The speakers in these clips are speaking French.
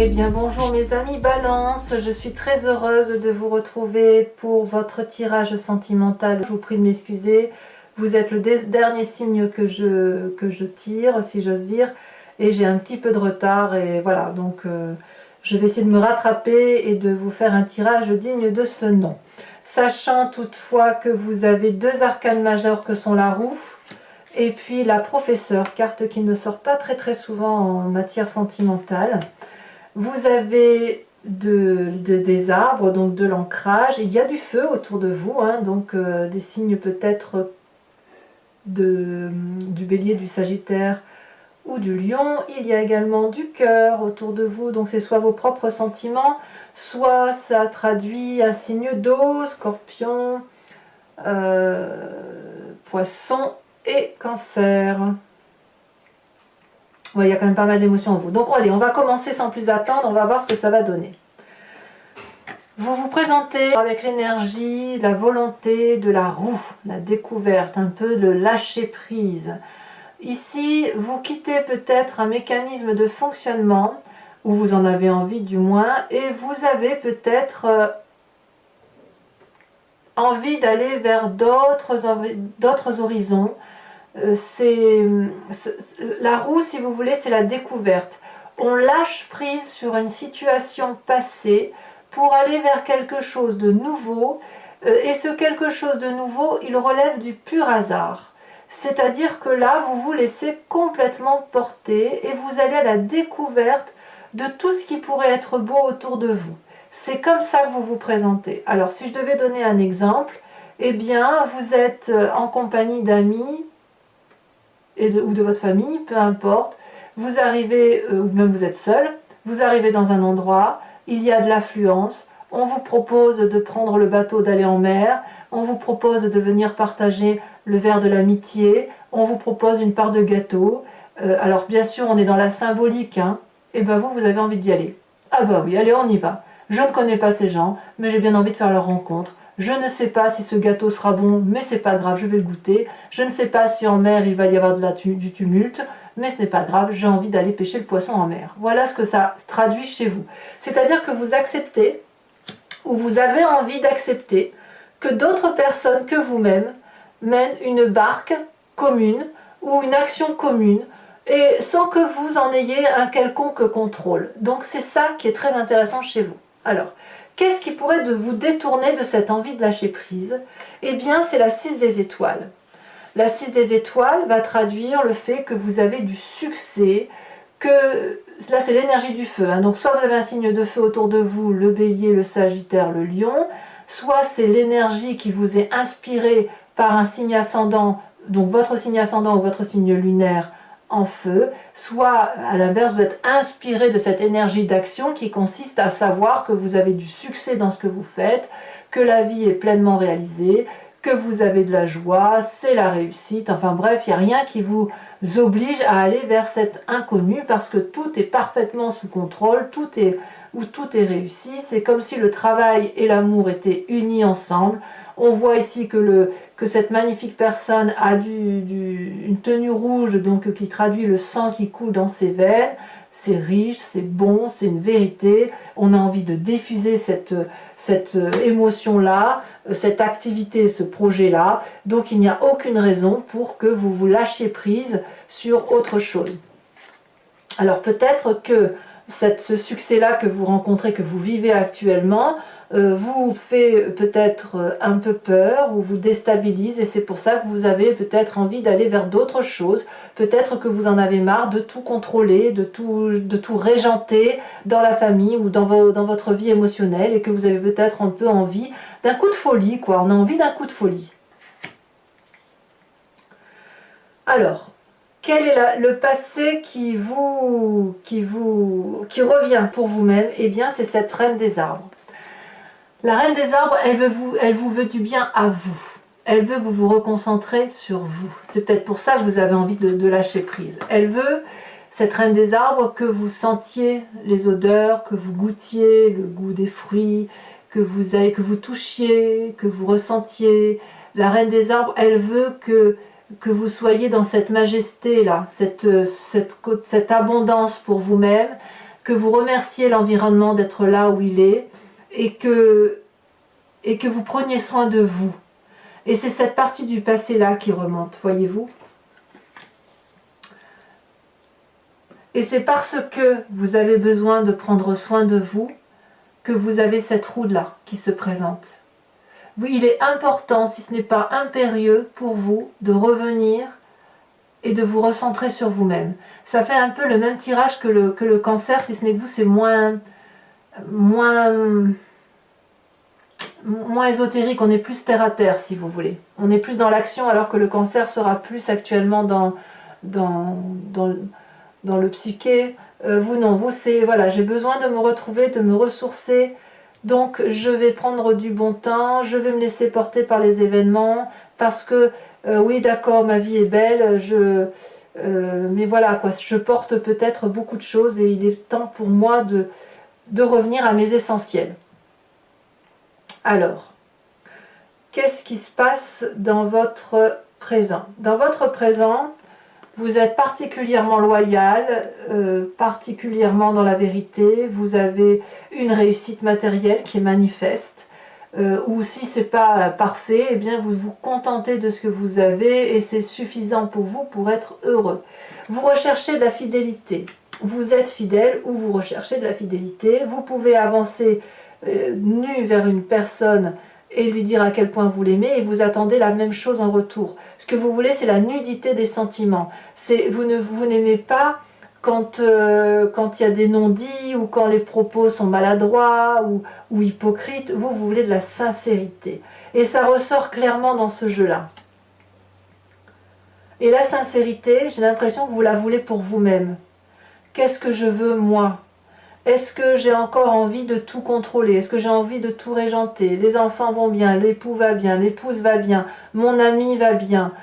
Eh bien bonjour mes amis Balance, je suis très heureuse de vous retrouver pour votre tirage sentimental. Je vous prie de m'excuser, vous êtes le dernier signe que je tire, si j'ose dire, et j'ai un petit peu de retard, et voilà, donc je vais essayer de me rattraper et de vous faire un tirage digne de ce nom. Sachant toutefois que vous avez deux arcanes majeures que sont la roue, et puis la professeure, carte qui ne sort pas très souvent en matière sentimentale. Vous avez des arbres, donc de l'ancrage, il y a du feu autour de vous, hein, donc des signes peut-être du bélier, du sagittaire ou du lion. Il y a également du cœur autour de vous, donc c'est soit vos propres sentiments, soit ça traduit un signe d'eau, scorpion, poisson et cancer. Ouais, il y a quand même pas mal d'émotions en vous. Donc allez, on va commencer sans plus attendre, on va voir ce que ça va donner. Vous vous présentez avec l'énergie, la volonté de la roue, la découverte, un peu de lâcher prise. Ici, vous quittez peut-être un mécanisme de fonctionnement, ou vous en avez envie du moins, et vous avez peut-être envie d'aller vers d'autres horizons. La roue, si vous voulez, c'est la découverte. On lâche prise sur une situation passée pour aller vers quelque chose de nouveau, et ce quelque chose de nouveau, il relève du pur hasard. C'est-à-dire que là, vous vous laissez complètement porter et vous allez à la découverte de tout ce qui pourrait être beau autour de vous. C'est comme ça que vous vous présentez. Alors, si je devais donner un exemple, eh bien, vous êtes en compagnie d'amis, ou de votre famille, peu importe, vous arrivez, ou même vous êtes seul, vous arrivez dans un endroit, il y a de l'affluence, on vous propose de prendre le bateau, d'aller en mer, on vous propose de venir partager le verre de l'amitié, on vous propose une part de gâteau, alors bien sûr on est dans la symbolique, hein, et ben vous avez envie d'y aller. Ah bah oui, allez on y va. Je ne connais pas ces gens, mais j'ai bien envie de faire leur rencontre. Je ne sais pas si ce gâteau sera bon, mais c'est pas grave, je vais le goûter. Je ne sais pas si en mer il va y avoir du tumulte, mais ce n'est pas grave, j'ai envie d'aller pêcher le poisson en mer. Voilà ce que ça traduit chez vous. C'est-à-dire que vous acceptez, ou vous avez envie d'accepter, que d'autres personnes que vous-même mènent une barque commune ou une action commune, et sans que vous en ayez un quelconque contrôle. Donc c'est ça qui est très intéressant chez vous. Alors, qu'est-ce qui pourrait vous détourner de cette envie de lâcher prise? Eh bien, c'est la 6 des étoiles. La 6 des étoiles va traduire le fait que vous avez du succès, que là c'est l'énergie du feu, hein. Donc soit vous avez un signe de feu autour de vous, le bélier, le sagittaire, le lion, soit c'est l'énergie qui vous est inspirée par un signe ascendant, donc votre signe ascendant ou votre signe lunaire en feu, soit à l'inverse vous êtes inspiré de cette énergie d'action qui consiste à savoir que vous avez du succès dans ce que vous faites, que la vie est pleinement réalisée, que vous avez de la joie, c'est la réussite, enfin bref, il n'y a rien qui vous oblige à aller vers cet inconnu parce que tout est parfaitement sous contrôle, tout est réussi, c'est comme si le travail et l'amour étaient unis ensemble. On voit ici que cette magnifique personne a une tenue rouge, donc qui traduit le sang qui coule dans ses veines. C'est riche, c'est bon, c'est une vérité. On a envie de diffuser cette émotion-là, cette activité, ce projet-là. Donc il n'y a aucune raison pour que vous vous lâchiez prise sur autre chose. Alors peut-être que ce succès-là que vous rencontrez, que vous vivez actuellement, vous fait peut-être un peu peur ou vous déstabilise, et c'est pour ça que vous avez peut-être envie d'aller vers d'autres choses. Peut-être que vous en avez marre de tout contrôler, de tout régenter dans la famille ou dans votre vie émotionnelle, et que vous avez peut-être un peu envie d'un coup de folie, quoi. On a envie d'un coup de folie. Alors, quel est le passé qui revient pour vous-même? Eh bien, c'est cette reine des arbres. La reine des arbres, elle vous veut du bien à vous. Elle veut que vous vous reconcentrez sur vous. C'est peut-être pour ça que vous avez envie de lâcher prise. Elle veut, cette reine des arbres, que vous sentiez les odeurs, que vous goûtiez le goût des fruits, que vous touchiez, que vous ressentiez. La reine des arbres, elle veut que vous soyez dans cette majesté-là, cette abondance pour vous-même, que vous remerciez l'environnement d'être là où il est, et que vous preniez soin de vous. Et c'est cette partie du passé là qui remonte, voyez-vous. Et c'est parce que vous avez besoin de prendre soin de vous que vous avez cette roue là qui se présente. Oui, il est important, si ce n'est pas impérieux pour vous, de revenir et de vous recentrer sur vous-même. Ça fait un peu le même tirage que le cancer, si ce n'est que vous, c'est moins ésotérique, on est plus terre à terre, si vous voulez. On est plus dans l'action, alors que le cancer sera plus actuellement dans le psyché. Vous, non, vous, c'est, voilà, j'ai besoin de me retrouver, de me ressourcer. Donc je vais prendre du bon temps, je vais me laisser porter par les événements, parce que oui d'accord, ma vie est belle, mais voilà quoi, je porte peut-être beaucoup de choses et il est temps pour moi de revenir à mes essentiels. Alors, qu'est-ce qui se passe dans votre présent? Dans votre présent, vous êtes particulièrement loyal, particulièrement dans la vérité, vous avez une réussite matérielle qui est manifeste, ou si ce n'est pas parfait, eh bien vous vous contentez de ce que vous avez et c'est suffisant pour vous pour être heureux. Vous recherchez de la fidélité, vous êtes fidèle ou vous recherchez de la fidélité, vous pouvez avancer nu vers une personne et lui dire à quel point vous l'aimez et vous attendez la même chose en retour. Ce que vous voulez, c'est la nudité des sentiments. Vous n'aimez pas quand il y a des non-dits ou quand les propos sont maladroits ou hypocrites. Vous voulez de la sincérité. Et ça ressort clairement dans ce jeu-là. Et la sincérité, j'ai l'impression que vous la voulez pour vous-même. Qu'est-ce que je veux moi ? Est-ce que j'ai encore envie de tout contrôler? Est-ce que j'ai envie de tout régenter? Les enfants vont bien, l'époux va bien, l'épouse va bien, mon ami va bien.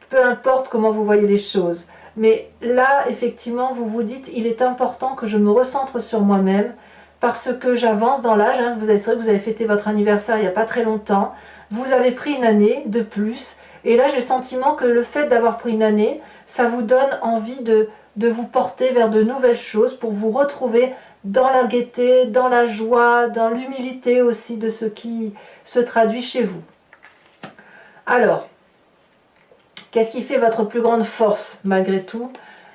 Peu importe comment vous voyez les choses. Mais là, effectivement, vous vous dites, il est important que je me recentre sur moi-même parce que j'avance dans l'âge. Hein. C'est vrai que vous avez fêté votre anniversaire il n'y a pas très longtemps. Vous avez pris une année de plus. Et là, j'ai le sentiment que le fait d'avoir pris une année, ça vous donne envie de vous porter vers de nouvelles choses pour vous retrouver dans la gaieté, dans la joie, dans l'humilité aussi de ce qui se traduit chez vous. Alors, qu'est-ce qui fait votre plus grande force malgré tout?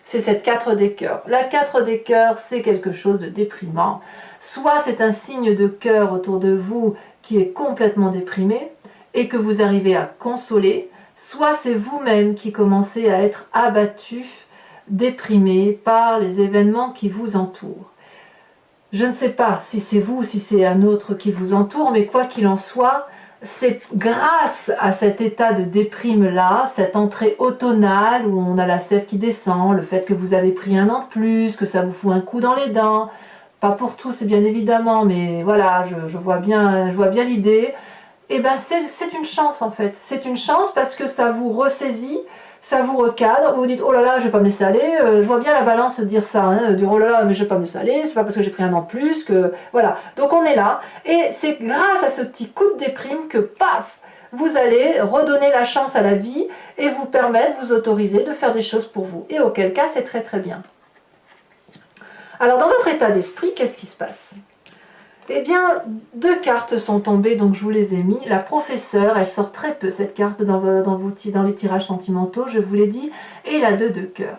C'est cette 4 des cœurs. La 4 des cœurs, c'est quelque chose de déprimant. Soit c'est un signe de cœur autour de vous qui est complètement déprimé et que vous arrivez à consoler, soit c'est vous-même qui commencez à être abattu, déprimé par les événements qui vous entourent. Je ne sais pas si c'est vous ou si c'est un autre qui vous entoure, mais quoi qu'il en soit, c'est grâce à cet état de déprime-là, cette entrée automnale où on a la sève qui descend, le fait que vous avez pris un an de plus, que ça vous fout un coup dans les dents, pas pour tous, c'est bien évidemment, mais voilà, je vois bien l'idée. Et ben c'est une chance en fait, c'est une chance parce que ça vous ressaisit, ça vous recadre, vous vous dites oh là là je vais pas me laisser aller, je vois bien la balance dire ça, hein, dire oh là là mais je vais pas me laisser aller, c'est pas parce que j'ai pris un an de plus que voilà, donc on est là et c'est grâce à ce petit coup de déprime que paf, vous allez redonner la chance à la vie et vous permettre, vous autoriser de faire des choses pour vous et auquel cas c'est très très bien. Alors dans votre état d'esprit, qu'est-ce qui se passe? Eh bien, 2 cartes sont tombées, donc je vous les ai mis. La professeure, elle sort très peu cette carte dans les tirages sentimentaux, je vous l'ai dit, et la 2 de cœur.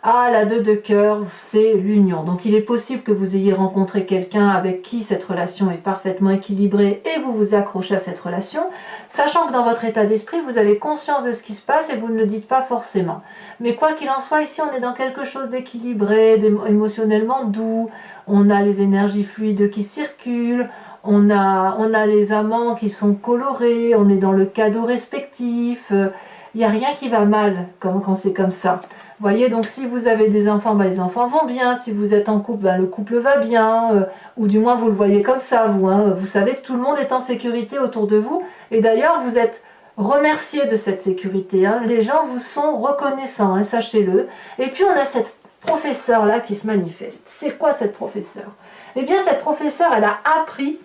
Ah, la 2 de cœur, c'est l'union. Donc il est possible que vous ayez rencontré quelqu'un avec qui cette relation est parfaitement équilibrée et vous vous accrochez à cette relation, sachant que dans votre état d'esprit, vous avez conscience de ce qui se passe et vous ne le dites pas forcément. Mais quoi qu'il en soit, ici on est dans quelque chose d'équilibré, émotionnellement doux, on a les énergies fluides qui circulent, on a les amants qui sont colorés, on est dans le cadeau respectif, il n'y a rien qui va mal quand c'est comme ça. Vous voyez, donc si vous avez des enfants, ben les enfants vont bien. Si vous êtes en couple, ben le couple va bien. Ou du moins, vous le voyez comme ça, vous. Hein. Vous savez que tout le monde est en sécurité autour de vous. Et d'ailleurs, vous êtes remerciés de cette sécurité. Hein. Les gens vous sont reconnaissants, hein, sachez-le. Et puis, on a cette professeure-là qui se manifeste. C'est quoi cette professeure? Eh bien, cette professeure, elle a appris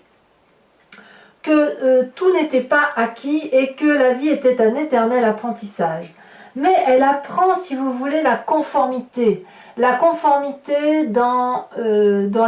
que tout n'était pas acquis et que la vie était un éternel apprentissage. Mais elle apprend, si vous voulez, la conformité. la conformité dans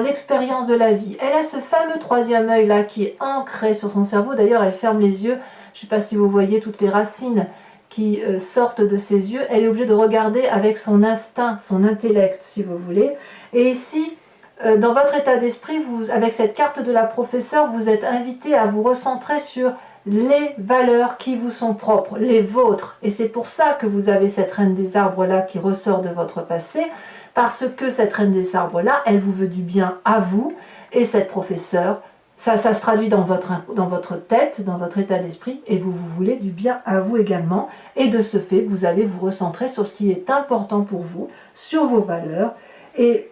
l'expérience de la vie. Elle a ce fameux troisième œil là qui est ancré sur son cerveau. D'ailleurs, elle ferme les yeux. Je ne sais pas si vous voyez toutes les racines qui sortent de ses yeux. Elle est obligée de regarder avec son instinct, son intellect, si vous voulez. Et ici, dans votre état d'esprit, avec cette carte de la professeure, vous êtes invité à vous recentrer sur les valeurs qui vous sont propres, les vôtres. Et c'est pour ça que vous avez cette reine des arbres là qui ressort de votre passé, parce que cette reine des arbres là, elle vous veut du bien à vous, et cette professeure, ça se traduit dans votre tête, dans votre état d'esprit, et vous voulez du bien à vous également. Et de ce fait, vous allez vous recentrer sur ce qui est important pour vous, sur vos valeurs, et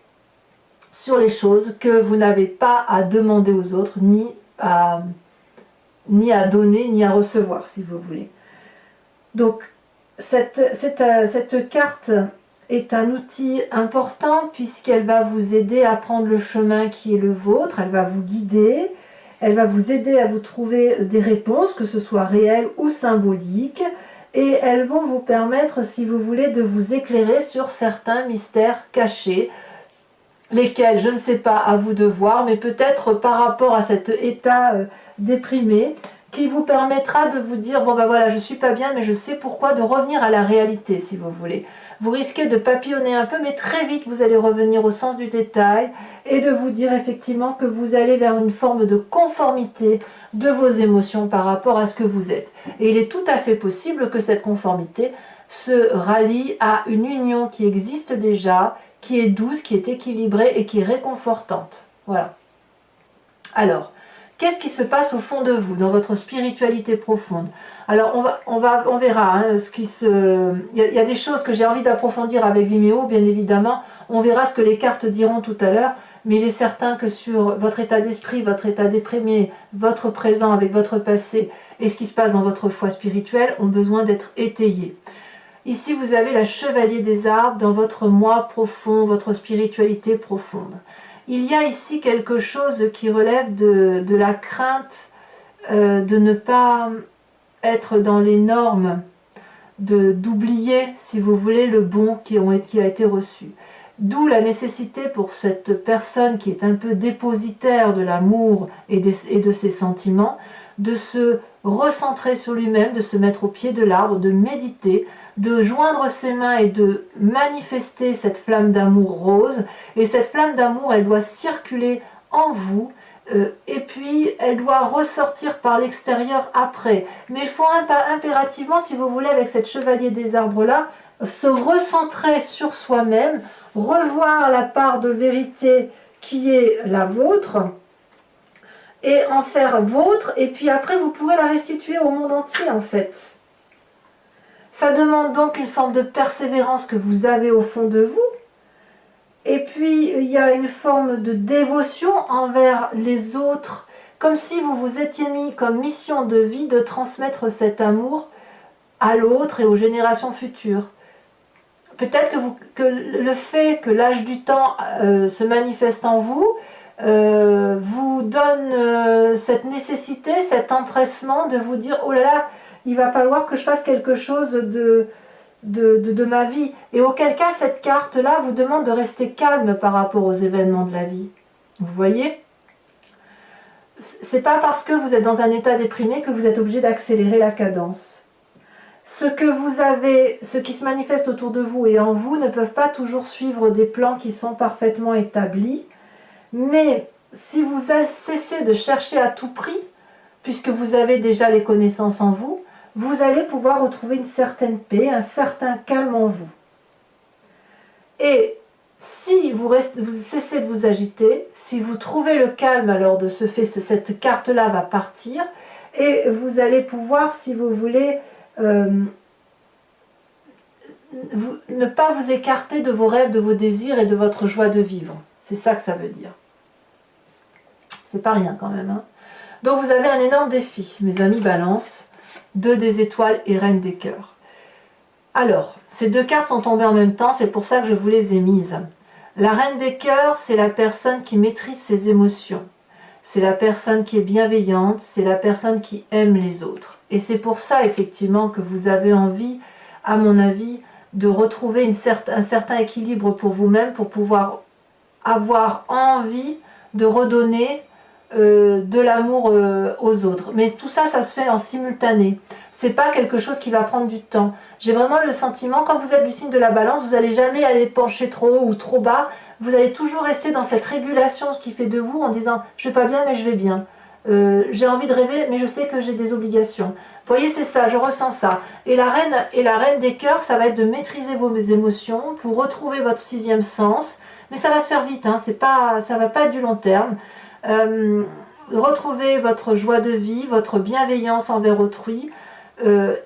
sur les choses que vous n'avez pas à demander aux autres, ni à donner, ni à recevoir, si vous voulez. Donc, cette carte est un outil important puisqu'elle va vous aider à prendre le chemin qui est le vôtre, elle va vous guider, elle va vous aider à vous trouver des réponses, que ce soit réelles ou symboliques, et elles vont vous permettre, si vous voulez, de vous éclairer sur certains mystères cachés, lesquels, je ne sais pas, à vous de voir, mais peut-être par rapport à cet état déprimé, qui vous permettra de vous dire, bon ben voilà, je suis pas bien, mais je sais pourquoi, de revenir à la réalité, si vous voulez. Vous risquez de papillonner un peu, mais très vite, vous allez revenir au sens du détail, et de vous dire effectivement que vous allez vers une forme de conformité de vos émotions par rapport à ce que vous êtes. Et il est tout à fait possible que cette conformité se rallie à une union qui existe déjà, qui est douce, qui est équilibrée et qui est réconfortante. Voilà. Alors, qu'est-ce qui se passe au fond de vous, dans votre spiritualité profonde? Alors, on verra. Hein, il y a des choses que j'ai envie d'approfondir avec Vimeo, bien évidemment. On verra ce que les cartes diront tout à l'heure. Mais il est certain que sur votre état d'esprit, votre état déprimé, votre présent avec votre passé et ce qui se passe dans votre foi spirituelle ont besoin d'être étayés. Ici, vous avez la chevalier des arbres dans votre moi profond, votre spiritualité profonde. Il y a ici quelque chose qui relève de la crainte de ne pas être dans les normes, d'oublier, si vous voulez, le bon qui a été reçu. D'où la nécessité pour cette personne qui est un peu dépositaire de l'amour et de ses sentiments, de se recentrer sur lui-même, de se mettre au pied de l'arbre, de méditer, de joindre ses mains et de manifester cette flamme d'amour rose. Et cette flamme d'amour, elle doit circuler en vous, et puis elle doit ressortir par l'extérieur après. Mais il faut impérativement, si vous voulez, avec cette chevalier des arbres-là, se recentrer sur soi-même, revoir la part de vérité qui est la vôtre, et en faire vôtre, et puis après vous pourrez la restituer au monde entier en fait. Ça demande donc une forme de persévérance que vous avez au fond de vous, et puis il y a une forme de dévotion envers les autres, comme si vous vous étiez mis comme mission de vie de transmettre cet amour à l'autre et aux générations futures. Peut-être que le fait que l'âge du temps se manifeste en vous, vous donne cette nécessité, cet empressement de vous dire « Oh là là, il va falloir que je fasse quelque chose de ma vie. » Et auquel cas, cette carte-là vous demande de rester calme par rapport aux événements de la vie. Vous voyez? C'est pas parce que vous êtes dans un état déprimé que vous êtes obligé d'accélérer la cadence. Ce que vous avez, ce qui se manifeste autour de vous et en vous ne peuvent pas toujours suivre des plans qui sont parfaitement établis. Mais si vous cessez de chercher à tout prix, puisque vous avez déjà les connaissances en vous, vous allez pouvoir retrouver une certaine paix, un certain calme en vous. Et si vous cessez de vous agiter, si vous trouvez le calme, alors de ce fait, cette carte-là va partir, et vous allez pouvoir, si vous voulez, ne pas vous écarter de vos rêves, de vos désirs et de votre joie de vivre. C'est ça que ça veut dire. C'est pas rien quand même. Hein. Donc vous avez un énorme défi, mes amis Balance, 2 des étoiles et Reine des cœurs. Alors, ces 2 cartes sont tombées en même temps, c'est pour ça que je vous les ai mises. La Reine des cœurs, c'est la personne qui maîtrise ses émotions. C'est la personne qui est bienveillante, c'est la personne qui aime les autres. Et c'est pour ça, effectivement, que vous avez envie, à mon avis, de retrouver un certain équilibre pour vous-même, pour pouvoir avoir envie de redonner de l'amour aux autres. Mais tout ça, ça se fait en simultané. C'est pas quelque chose qui va prendre du temps. J'ai vraiment le sentiment, quand vous êtes du signe de la balance, vous n'allez jamais aller pencher trop haut ou trop bas. Vous allez toujours rester dans cette régulation qui fait de vous en disant « je vais pas bien mais je vais bien ». J'ai envie de rêver mais je sais que j'ai des obligations. Vous voyez, c'est ça, je ressens ça. Et la reine des cœurs, ça va être de maîtriser vos émotions pour retrouver votre sixième sens. Mais ça va se faire vite, hein, ça va pas être du long terme. Retrouver votre joie de vie, votre bienveillance envers autrui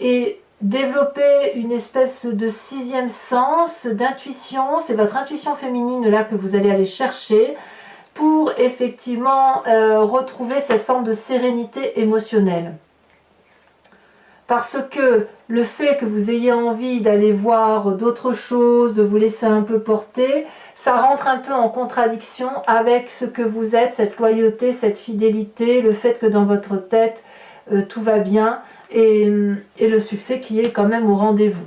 et développer une espèce de sixième sens, d'intuition. C'est votre intuition féminine là que vous allez aller chercher pour effectivement retrouver cette forme de sérénité émotionnelle. Parce que le fait que vous ayez envie d'aller voir d'autres choses, de vous laisser un peu porter, ça rentre un peu en contradiction avec ce que vous êtes, cette loyauté, cette fidélité, le fait que dans votre tête, tout va bien et le succès qui est quand même au rendez-vous.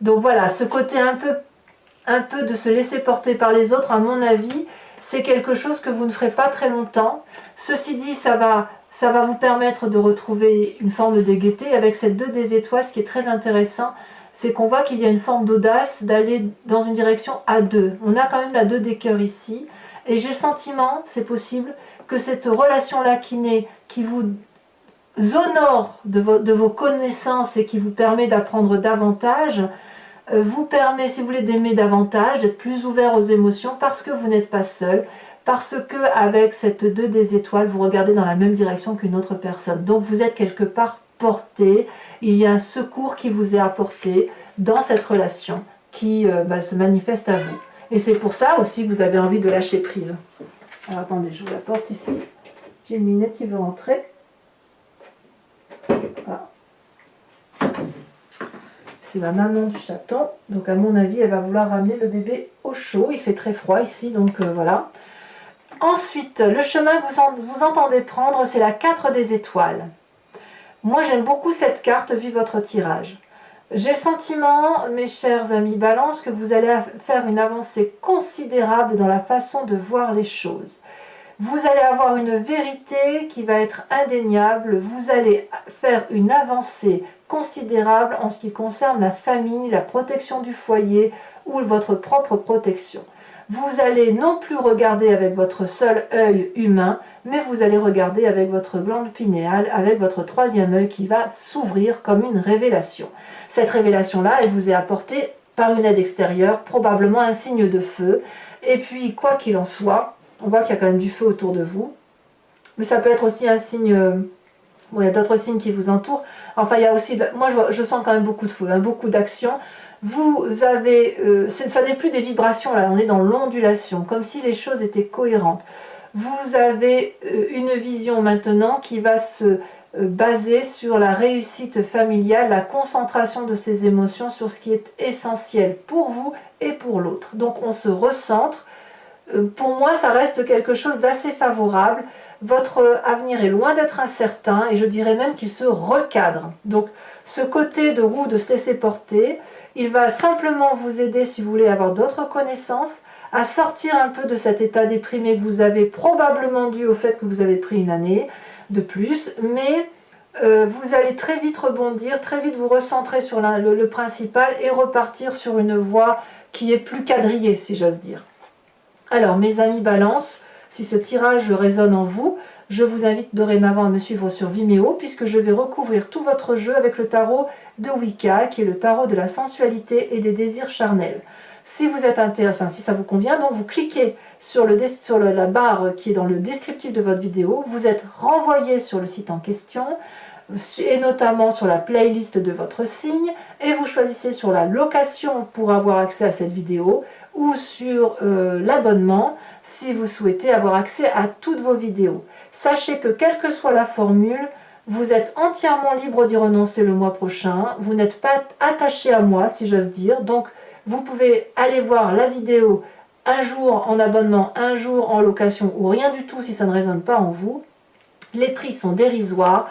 Donc voilà, ce côté un peu de se laisser porter par les autres, à mon avis, c'est quelque chose que vous ne ferez pas très longtemps. Ceci dit, ça va vous permettre de retrouver une forme de gaieté. Avec cette 2 des étoiles, ce qui est très intéressant, c'est qu'on voit qu'il y a une forme d'audace d'aller dans une direction à deux. On a quand même la 2 des cœurs ici. Et j'ai le sentiment, c'est possible, que cette relation-là qui naît, qui vous honore de vos connaissances et qui vous permet d'apprendre davantage, vous permet, si vous voulez, d'aimer davantage, d'être plus ouvert aux émotions parce que vous n'êtes pas seul. Parce que avec cette 2 des étoiles, vous regardez dans la même direction qu'une autre personne. Donc vous êtes quelque part porté, il y a un secours qui vous est apporté dans cette relation qui se manifeste à vous. Et c'est pour ça aussi que vous avez envie de lâcher prise. Alors attendez, je vous la porte ici. J'ai une minette qui veut rentrer. Voilà. C'est la maman du chaton. Donc à mon avis, elle va vouloir ramener le bébé au chaud. Il fait très froid ici, donc voilà. Ensuite, le chemin que vous entendez prendre, c'est la 4 des étoiles. Moi, j'aime beaucoup cette carte vu votre tirage. J'ai le sentiment, mes chers amis Balance, que vous allez faire une avancée considérable dans la façon de voir les choses. Vous allez avoir une vérité qui va être indéniable. Vous allez faire une avancée considérable en ce qui concerne la famille, la protection du foyer ou votre propre protection. Vous allez non plus regarder avec votre seul œil humain, mais vous allez regarder avec votre glande pinéale, avec votre 3e œil qui va s'ouvrir comme une révélation. Cette révélation-là, elle vous est apportée par une aide extérieure, probablement un signe de feu. Et puis, quoi qu'il en soit, on voit qu'il y a quand même du feu autour de vous. Mais ça peut être aussi un signe... Bon, il y a d'autres signes qui vous entourent. Enfin, il y a aussi... Moi, je sens quand même beaucoup de feu, hein, beaucoup d'action. Vous avez, ça n'est plus des vibrations là, on est dans l'ondulation, comme si les choses étaient cohérentes. Vous avez une vision maintenant qui va se baser sur la réussite familiale, la concentration de ces émotions sur ce qui est essentiel pour vous et pour l'autre. Donc on se recentre. Pour moi, ça reste quelque chose d'assez favorable. Votre avenir est loin d'être incertain et je dirais même qu'il se recadre. Donc ce côté de roue, de se laisser porter, il va simplement vous aider, si vous voulez avoir d'autres connaissances, à sortir un peu de cet état déprimé que vous avez probablement dû au fait que vous avez pris une année de plus, mais vous allez très vite rebondir, très vite vous recentrer sur le principal et repartir sur une voie qui est plus quadrillée, si j'ose dire. Alors, mes amis Balance, si ce tirage résonne en vous, je vous invite dorénavant à me suivre sur Vimeo puisque je vais recouvrir tout votre jeu avec le tarot de Wicca qui est le tarot de la sensualité et des désirs charnels. Si vous êtes intéressé, enfin si ça vous convient, donc vous cliquez sur la barre qui est dans le descriptif de votre vidéo, vous êtes renvoyé sur le site en question et notamment sur la playlist de votre signe et vous choisissez sur la location pour avoir accès à cette vidéo ou sur l'abonnement si vous souhaitez avoir accès à toutes vos vidéos. Sachez que quelle que soit la formule, vous êtes entièrement libre d'y renoncer le mois prochain. Vous n'êtes pas attaché à moi, si j'ose dire. Donc, vous pouvez aller voir la vidéo un jour en abonnement, un jour en location ou rien du tout si ça ne résonne pas en vous. Les prix sont dérisoires.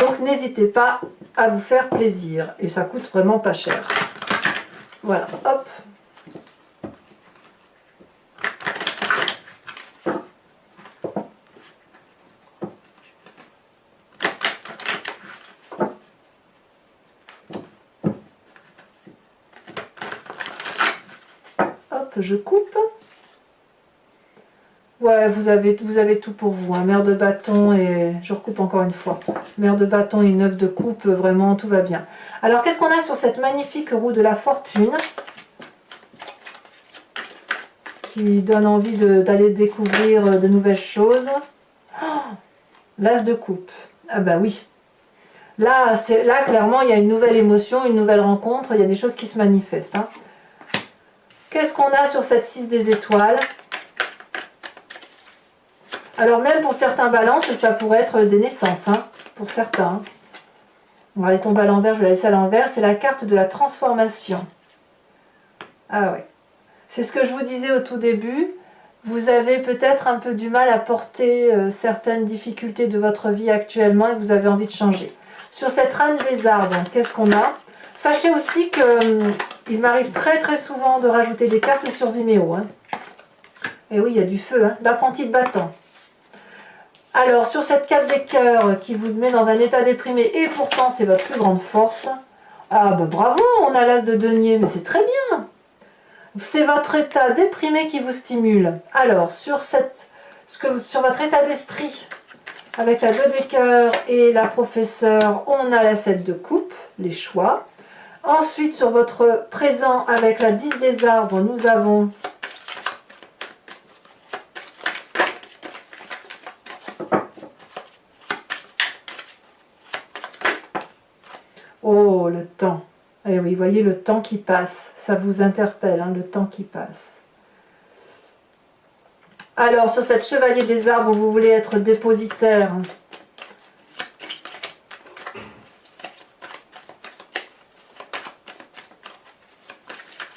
Donc, n'hésitez pas à vous faire plaisir. Et ça coûte vraiment pas cher. Voilà, hop. Hop, je coupe. Ouais, vous avez tout pour vous, hein. Mère de bâton et... Je recoupe encore une fois. Mère de bâton et une œuf de coupe, vraiment, tout va bien. Alors, qu'est-ce qu'on a sur cette magnifique roue de la fortune qui donne envie d'aller découvrir de nouvelles choses? Oh, l'as de coupe. Ah bah oui. Là, clairement, il y a une nouvelle émotion, une nouvelle rencontre, il y a des choses qui se manifestent, hein. Qu'est-ce qu'on a sur cette 6 des étoiles? Alors même pour certains balances, ça pourrait être des naissances, hein, pour certains. Hein. On va aller tomber à l'envers, je vais la laisser à l'envers. C'est la carte de la transformation. Ah ouais. C'est ce que je vous disais au tout début. Vous avez peut-être un peu du mal à porter certaines difficultés de votre vie actuellement et vous avez envie de changer. Sur cette reine des arbres, qu'est-ce qu'on a? Sachez aussi que il m'arrive très souvent de rajouter des cartes sur Vimeo. Hein. Et oui, il y a du feu. Hein. L'apprenti de bâton. Alors, sur cette 4 des cœurs qui vous met dans un état déprimé, et pourtant c'est votre plus grande force, ah ben bravo, on a l'as de denier, mais c'est très bien. C'est votre état déprimé qui vous stimule. Alors, sur votre état d'esprit, avec la 2 des cœurs et la professeure, on a la 7 de coupe, les choix. Ensuite, sur votre présent, avec la 10 des arbres, nous avons... Oh, le temps. Eh oui, voyez le temps qui passe. Ça vous interpelle, hein, le temps qui passe. Alors, sur cette chevalier des arbres, vous voulez être dépositaire.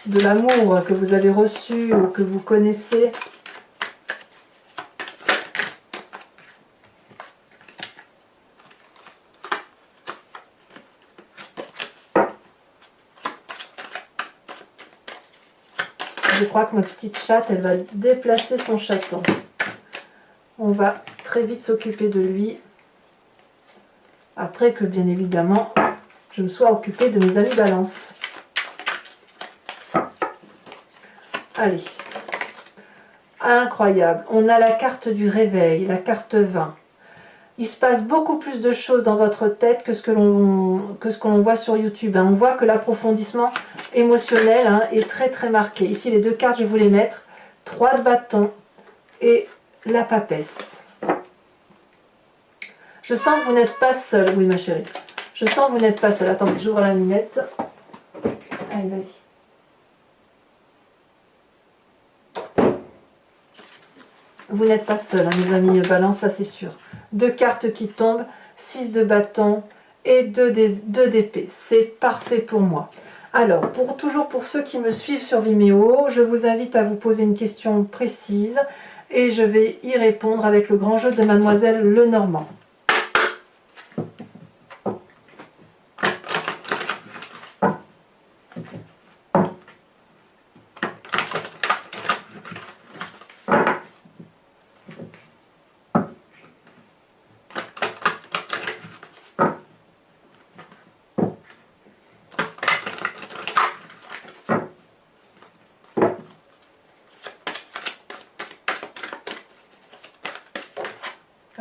De l'amour que vous avez reçu ou que vous connaissez. Je crois que ma petite chatte, elle va déplacer son chaton. On va très vite s'occuper de lui. Après que, bien évidemment, je me sois occupée de mes amis balance. Allez. Incroyable. On a la carte du réveil, la carte 20. Il se passe beaucoup plus de choses dans votre tête que ce que l'on voit sur YouTube. On voit que l'approfondissement émotionnel est très marqué. Ici, les deux cartes, je vais vous les mettre. 3 de bâton et la papesse. Je sens que vous n'êtes pas seul. Oui, ma chérie. Je sens que vous n'êtes pas seul. Attendez, j'ouvre la lunette. Allez, vas-y. Vous n'êtes pas seul, hein, mes amis balance, ça c'est sûr. 2 cartes qui tombent, 6 de bâton et 2 d'épée. C'est parfait pour moi. Alors, toujours pour ceux qui me suivent sur Vimeo, je vous invite à vous poser une question précise et je vais y répondre avec le grand jeu de Mademoiselle Lenormand.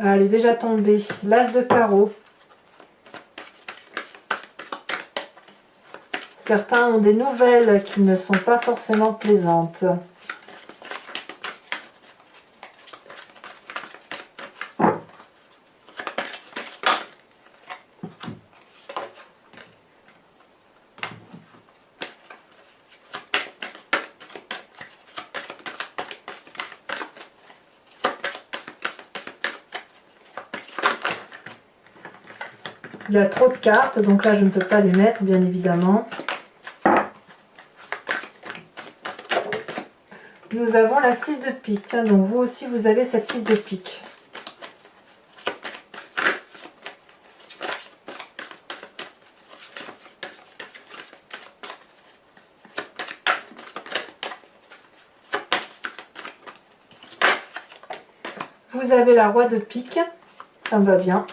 Elle est déjà tombée. L'as de carreau. Certains ont des nouvelles qui ne sont pas forcément plaisantes. Il y a trop de cartes, donc là je ne peux pas les mettre, bien évidemment. Nous avons la 6 de pique. Tiens, donc vous aussi vous avez cette 6 de pique. avez la roi de pique, ça me va bien.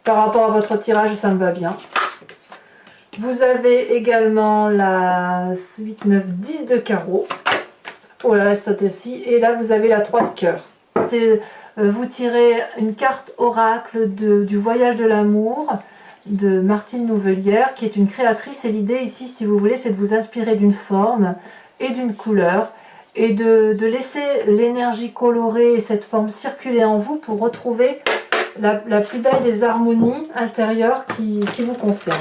Par rapport à votre tirage, ça me va bien. Vous avez également la 8, 9, 10 de carreau. Oh là, elle saute aussi. Et là, vous avez la 3 de cœur. Vous tirez une carte oracle du voyage de l'amour de Martine Nouvelière, qui est une créatrice. Et l'idée ici, si vous voulez, c'est de vous inspirer d'une forme et d'une couleur et de laisser l'énergie colorée et cette forme circuler en vous pour retrouver la plus belle des harmonies intérieures qui vous concernent.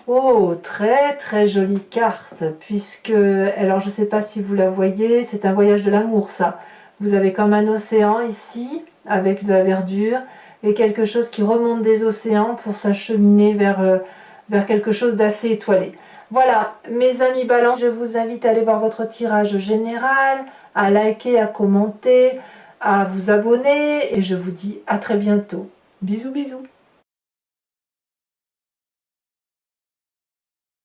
Oh, très très jolie carte, puisque, alors je ne sais pas si vous la voyez, c'est un voyage de l'amour ça. Vous avez comme un océan ici, avec de la verdure, et quelque chose qui remonte des océans pour s'acheminer vers quelque chose d'assez étoilé. Voilà, mes amis Balance, je vous invite à aller voir votre tirage général, à liker, à commenter, à vous abonner, et je vous dis à très bientôt. Bisous bisous.